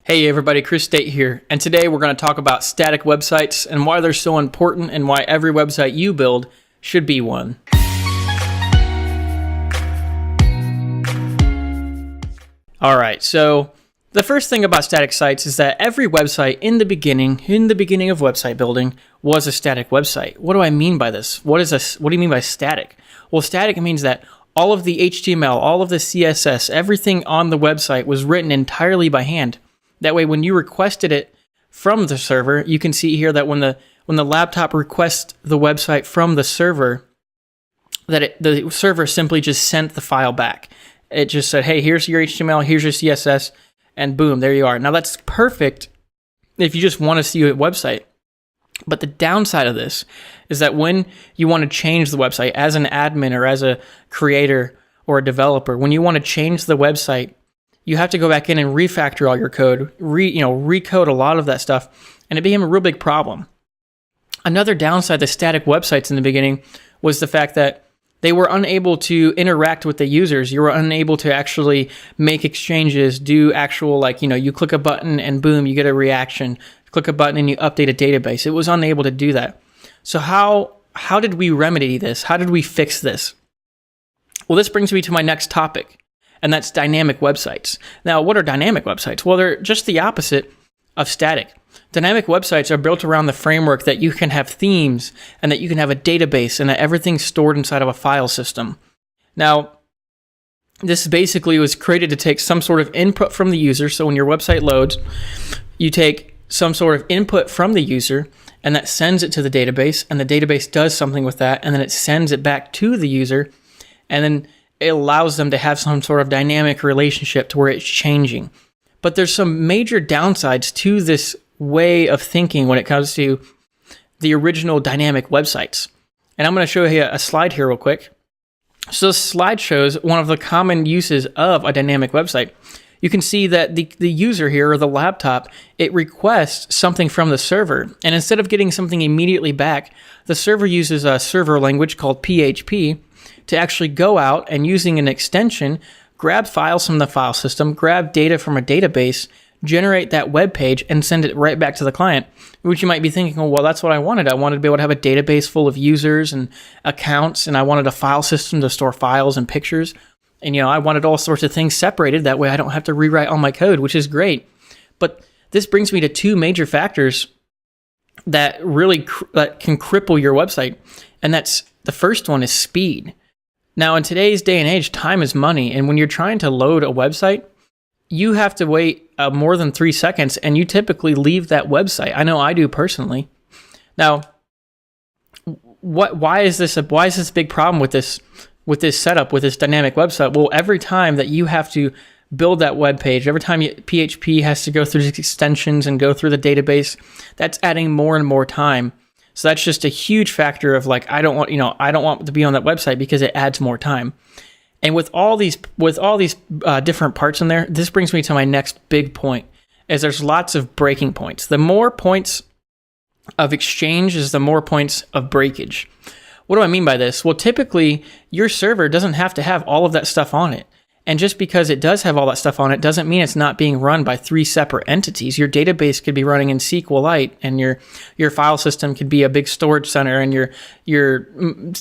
Hey everybody, Chris Stayte here, and today we're going to talk about static websites and why they're so important and why every website you build should be one. Alright, so the first thing about static sites is that every website in the beginning of website building was a static website. What do I mean by this? What do you mean by static? Well, static means that all of the HTML, all of the CSS, everything on the website was written entirely by hand. That way, when you requested it from the server, you can see here that when the laptop requests the website from the server, the server simply just sent the file back. It just said, hey, here's your HTML, here's your CSS, and boom, there you are. Now, that's perfect if you just want to see a website. But the downside of this is that when you want to change the website as an admin or as a creator or a developer, when you want to change the website, you have to go back in and refactor all your code, recode a lot of that stuff, and it became a real big problem. Another downside to static websites in the beginning was the fact that they were unable to interact with the users. You were unable to actually make exchanges, do actual, you click a button and boom, you get a reaction. Click a button and you update a database. It was unable to do that. So how did we remedy this? How did we fix this? Well, this brings me to my next topic, and that's dynamic websites. Now, what are dynamic websites? Well, they're just the opposite of static. Dynamic websites are built around the framework that you can have themes and that you can have a database and that everything's stored inside of a file system. Now, this basically was created to take some sort of input from the user. So when your website loads, you take some sort of input from the user and that sends it to the database, and the database does something with that, and then it sends it back to the user, and then it allows them to have some sort of dynamic relationship to where it's changing. But there's some major downsides to this way of thinking when it comes to the original dynamic websites. And I'm going to show you a slide here real quick. So this slide shows one of the common uses of a dynamic website. You can see that the user here, or the laptop, it requests something from the server. And instead of getting something immediately back, the server uses a server language called PHP to actually go out and, using an extension, grab files from the file system, grab data from a database, generate that web page, and send it right back to the client. Which you might be thinking, oh, well, that's what I wanted. I wanted to be able to have a database full of users and accounts, and I wanted a file system to store files and pictures. And, I wanted all sorts of things separated. That way I don't have to rewrite all my code, which is great. But this brings me to two major factors that really that can cripple your website. And that's, the first one is speed. Now, in today's day and age, time is money. And when you're trying to load a website, you have to wait more than 3 seconds, and you typically leave that website. I know I do personally. Now, why is this a big problem with this setup, with this dynamic website? Well, every time that you have to build that web page, every time PHP has to go through these extensions and go through the database, that's adding more and more time. So that's just a huge factor of I don't want to be on that website because it adds more time. And with all these different parts in there, this brings me to my next big point, is there's lots of breaking points. The more points of exchange is the more points of breakage. What do I mean by this? Well, typically your server doesn't have to have all of that stuff on it. And just because it does have all that stuff on it doesn't mean it's not being run by 3 separate entities. Your database could be running in SQLite, and your file system could be a big storage center, and your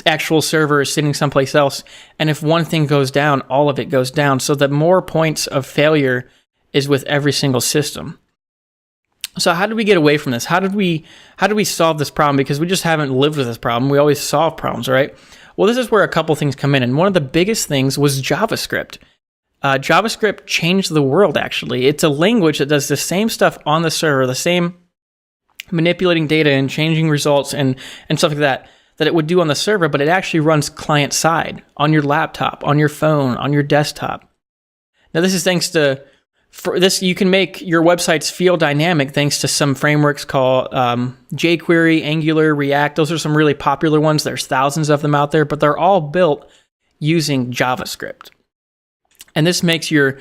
actual server is sitting someplace else. And if one thing goes down, all of it goes down. So the more points of failure is with every single system. So how did we get away from this? How did we solve this problem? Because we just haven't lived with this problem. We always solve problems, right? Well, this is where a couple things come in. And one of the biggest things was JavaScript. JavaScript changed the world, actually. It's a language that does the same stuff on the server, the same manipulating data and changing results and stuff like that it would do on the server, but it actually runs client-side on your laptop, on your phone, on your desktop. Now, this is thanks to... For this, you can make your websites feel dynamic thanks to some frameworks called jQuery, Angular, React. Those are some really popular ones. There's thousands of them out there, but they're all built using JavaScript. And this makes your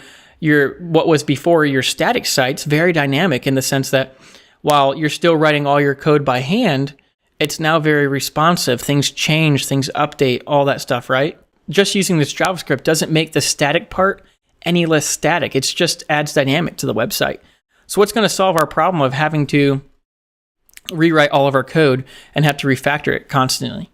what was before your static sites very dynamic, in the sense that while you're still writing all your code by hand, it's now very responsive. Things change, things update, all that stuff, right? Just using this JavaScript doesn't make the static part any less static. It just adds dynamic to the website. So what's going to solve our problem of having to rewrite all of our code and have to refactor it constantly?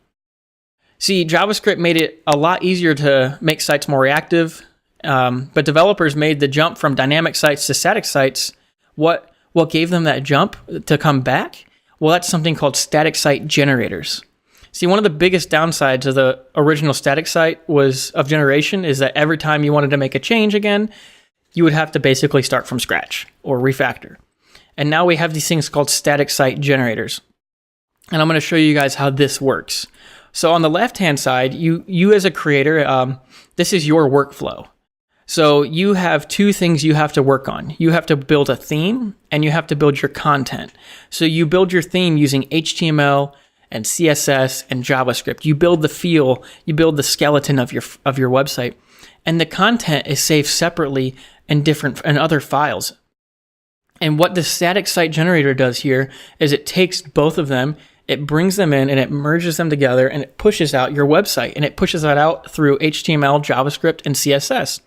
See, JavaScript made it a lot easier to make sites more reactive, but developers made the jump from dynamic sites to static sites. What gave them that jump to come back? Well, that's something called static site generators. See, one of the biggest downsides of the original static site of generation is that every time you wanted to make a change again, you would have to basically start from scratch or refactor. And now we have these things called static site generators. And I'm going to show you guys how this works. So on the left-hand side, you as a creator, this is your workflow. So you have two things you have to work on. You have to build a theme and you have to build your content. So you build your theme using HTML and CSS and JavaScript. You build the feel, you build the skeleton of your website, and the content is saved separately in other files. And what the static site generator does here is it takes both of them, it brings them in, and it merges them together, and it pushes out your website, and it pushes that out through HTML, JavaScript, and CSS.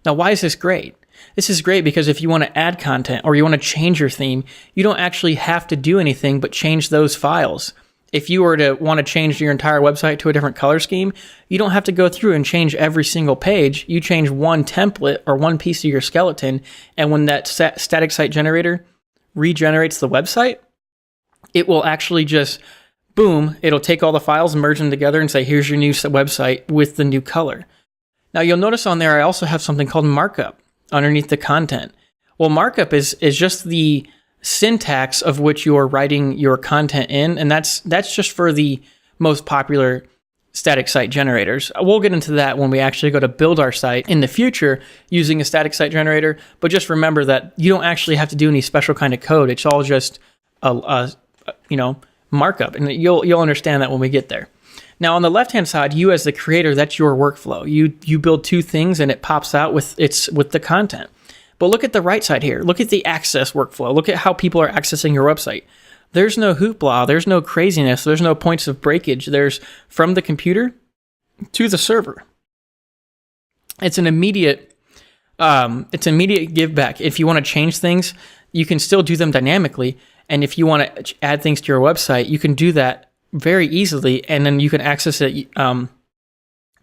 Now, why is this great? This is great because if you want to add content or you want to change your theme, you don't actually have to do anything but change those files. If you were to want to change your entire website to a different color scheme, you don't have to go through and change every single page. You change one template or one piece of your skeleton, and when that static site generator regenerates the website, it will actually just, boom, it'll take all the files, merge them together, and say, here's your new website with the new color. Now, you'll notice on there, I also have something called markup underneath the content. Well, markup is just the syntax of which you are writing your content in, and that's just for the most popular static site generators. We'll get into that when we actually go to build our site in the future using a static site generator, but just remember that you don't actually have to do any special kind of code. It's all just a markup, and you'll understand that when we get there. Now, on the left-hand side, you as the creator, that's your workflow. You build two things and it pops out with the content. But look at the right side here. Look at the access workflow. Look at how people are accessing your website. There's no hoopla. There's no craziness. There's no points of breakage. There's from the computer to the server. It's an immediate give back. If you want to change things, you can still do them dynamically. And if you want to add things to your website, you can do that very easily, and then you can access it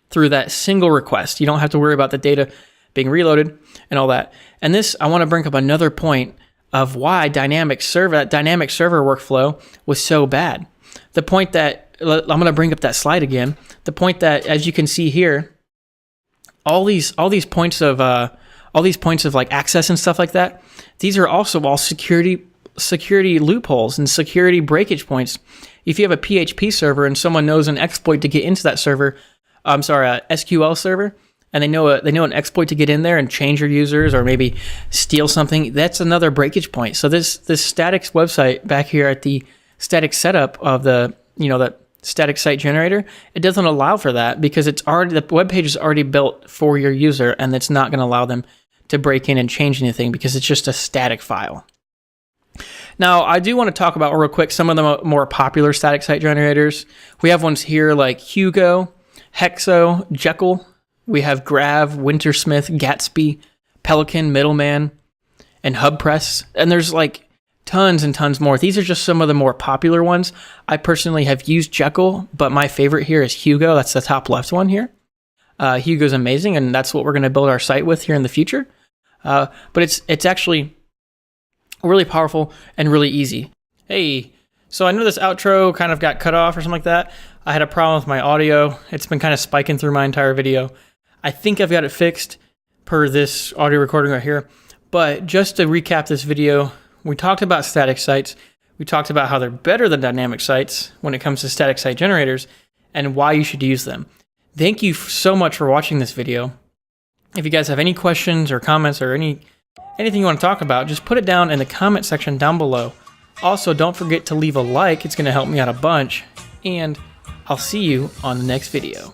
through that single request. You don't have to worry about the data being reloaded and all that. And this, I want to bring up another point of why dynamic server workflow was so bad. The point that, I'm going to bring up that slide again. The point that, as you can see here, all these points of like access and stuff like that, these are also all security loopholes and security breakage points. If you have a PHP server and someone knows an exploit to get into that server, a SQL server, and they know an exploit to get in there and change your users or maybe steal something, that's another breakage point. So this static website back here at the static setup of the static site generator, it doesn't allow for that because the web page is already built for your user, and it's not going to allow them to break in and change anything because it's just a static file. Now, I do want to talk about real quick some of the more popular static site generators. We have ones here like Hugo, Hexo, Jekyll. We have Grav, Wintersmith, Gatsby, Pelican, Middleman, and HubPress. And there's like tons and tons more. These are just some of the more popular ones. I personally have used Jekyll, but my favorite here is Hugo. That's the top left one here. Hugo's amazing, and that's what we're going to build our site with here in the future. But it's actually really powerful and really easy. Hey, so I know this outro kind of got cut off or something like that. I had a problem with my audio. It's been kind of spiking through my entire video. I think I've got it fixed per this audio recording right here. But just to recap this video, we talked about static sites. We talked about how they're better than dynamic sites when it comes to static site generators and why you should use them. Thank you so much for watching this video. If you guys have any questions or comments or anything you want to talk about, just put it down in the comment section down below. Also, don't forget to leave a like. It's going to help me out a bunch. And I'll see you on the next video.